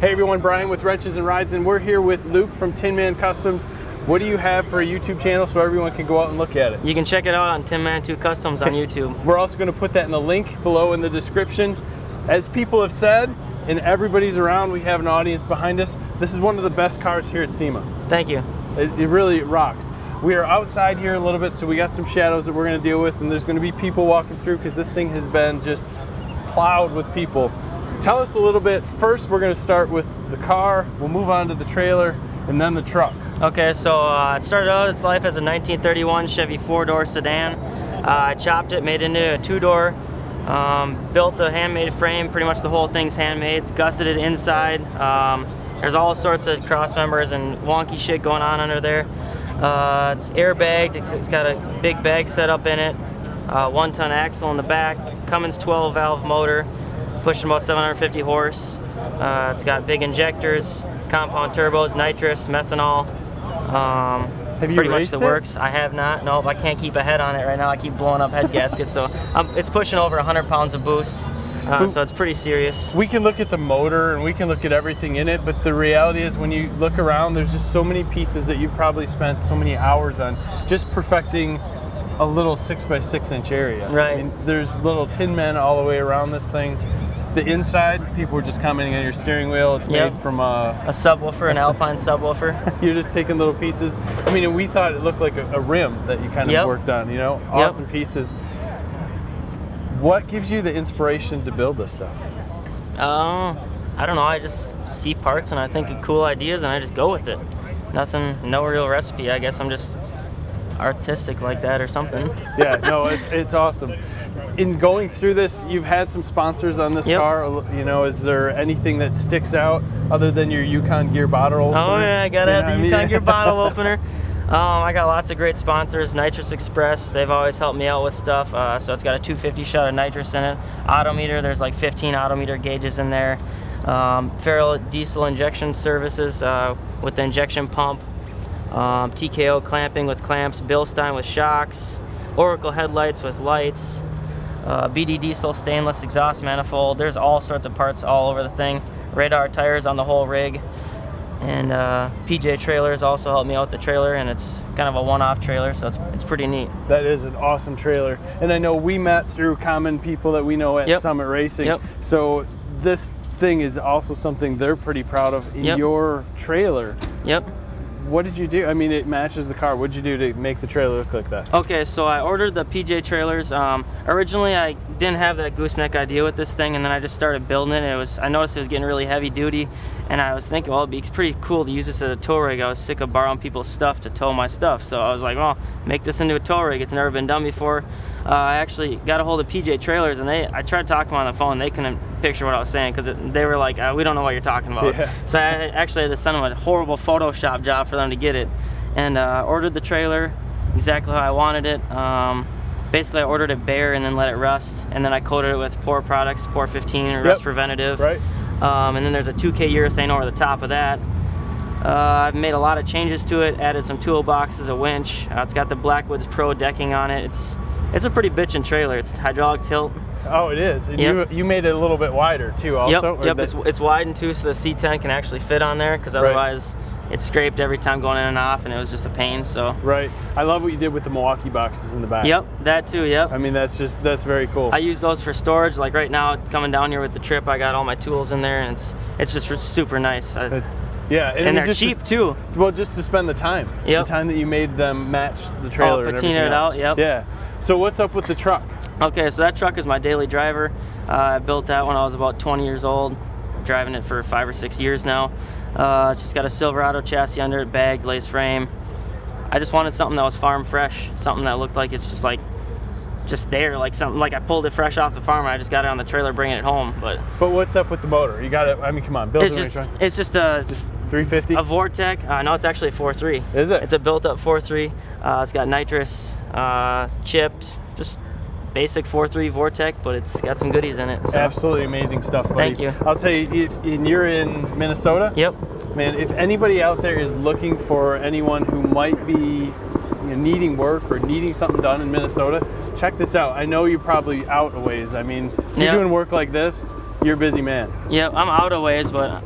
Hey everyone, Brian with Wrenches and Rides, and we're here with Luke from Tin Man Customs. What do you have for a YouTube channel so everyone can go out and look at it? You can check it out on Tin Man 2 Customs on YouTube. We're also going to put that in the link below in the description. As people have said, and everybody's around, we have an audience behind us. This is one of the best cars here at SEMA. Thank you. It really rocks. We are outside here a little bit, so we got some shadows that we're going to deal with, and there's going to be people walking through because this thing has been just plowed with people. Tell us a little bit. First, we're going to start with the car, we'll move on to the trailer, and then the truck. Okay, so it started out its life as a 1931 Chevy 4-door sedan. I chopped it, made it into a 2-door, built a handmade frame. Pretty much the whole thing's handmade. It's gusseted inside. There's all sorts of cross members and wonky shit going on under there. It's airbagged. It's got a big bag set up in it. 1-ton axle in the back. Cummins 12-valve motor, pushing about 750 horse. It's got big injectors, compound turbos, nitrous, methanol. Have you pretty much raced the it? works. I have not. Nope, I can't keep a head on it right now. I keep blowing up head gaskets, so it's pushing over 100 pounds of boost. So it's pretty serious. We can look at the motor and we can look at everything in it, but the reality is when you look around, there's just so many pieces that you've probably spent so many hours on just perfecting a little 6x6 inch area. Right. I mean, there's little tin men all the way around this thing. The inside, people were just commenting on your steering wheel. It's made from a subwoofer, an Alpine subwoofer. You're just taking little pieces. I mean, and we thought it looked like a rim that you kind of worked on, you know? Awesome pieces. What gives you the inspiration to build this stuff? I don't know. I just see parts and I think of cool ideas and I just go with it. Nothing, no real recipe. I guess I'm just artistic like that or something. Yeah, no, it's awesome. In going through this, you've had some sponsors on this car. You know, is there anything that sticks out other than your Yukon Gear bottle opener? Oh yeah, I gotta have the Yukon Gear bottle opener. I got lots of great sponsors. Nitrous Express, they've always helped me out with stuff. So it's got a 250 shot of nitrous in it. Odometer, there's like 15 odometer gauges in there. Ferrol diesel injection services with the injection pump. TKO clamping with clamps. Bilstein with shocks. Oracle headlights with lights. BD diesel stainless exhaust manifold. There's all sorts of parts all over the thing. Radar tires on the whole rig. And PJ Trailers also helped me out with the trailer, and it's kind of a one-off trailer, so it's pretty neat. That is an awesome trailer. And I know we met through common people that we know at Summit Racing. So this thing is also something they're pretty proud of in your trailer. What did you do? I mean, it matches the car. What did you do to make the trailer look like that? Okay, so I ordered the PJ Trailers. Originally, I didn't have that gooseneck idea with this thing, and then I just started building it. I noticed it was getting really heavy duty, and I was thinking, well, it'd be pretty cool to use this as a tow rig. I was sick of borrowing people's stuff to tow my stuff, so I was like, well, make this into a tow rig. It's never been done before. I actually got a hold of PJ Trailers, and I tried talking to them on the phone. They couldn't picture what I was saying because they were like, we don't know what you're talking about. So I actually had to send them a horrible Photoshop job for them to get it, and ordered the trailer exactly how I wanted it. Basically, I ordered it bare and then let it rust, and then I coated it with Pore Products, Pore 15, rust preventative. And then there's a 2K urethane over the top of that. I've made a lot of changes to it, added some toolboxes, a winch. It's got the Blackwoods Pro decking on it. It's a pretty bitchin' trailer. It's hydraulic tilt. Oh, it is. And you made it a little bit wider too also? It's widened too so the C10 can actually fit on there, because otherwise it scraped every time going in and off, and it was just a pain. So I love what you did with the Milwaukee boxes in the back. That too. I mean, that's very cool. I use those for storage. Like right now, coming down here with the trip, I got all my tools in there, and it's just super nice. And they're cheap too. Well, just to spend the time. The time that you made them match the trailer and everything else. It out. Yeah. So what's up with the truck? Okay, so that truck is my daily driver. I built that when I was about 20 years old. Driving it for 5 or 6 years now. It's just got a Silverado chassis under it, bagged, lace frame. I just wanted something that was farm fresh, something that looked like it's just there, like something like I pulled it fresh off the farm and I just got it on the trailer bringing it home. But what's up with the motor? You got it. I mean, come on, build it. It's just a 350. A Vortec. No, it's actually a 4.3. Is it? It's a built-up 4.3. It's got nitrous, chipped, just basic 4.3 Vortec, but it's got some goodies in it. So. Absolutely amazing stuff, buddy. Thank you. I'll tell you, you're in Minnesota. Man, if anybody out there is looking for anyone who might be needing work or needing something done in Minnesota, check this out. I know you're probably out a ways. I mean, if you're doing work like this, you're a busy man. I'm out a ways, but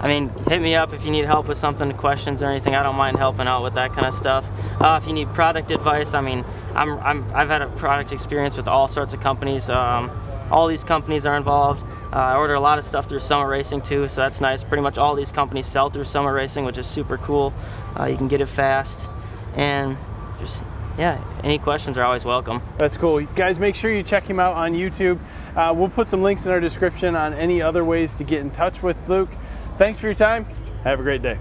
I mean, hit me up if you need help with something, questions or anything. I don't mind helping out with that kind of stuff. If you need product advice, I mean, I've had a product experience with all sorts of companies. All these companies are involved. I order a lot of stuff through Summer Racing too, so that's nice. Pretty much all these companies sell through Summer Racing, which is super cool. You can get it fast, and just, yeah, any questions are always welcome. That's cool. Guys, make sure you check him out on YouTube. We'll put some links in our description on any other ways to get in touch with Luke. Thanks for your time. Have a great day.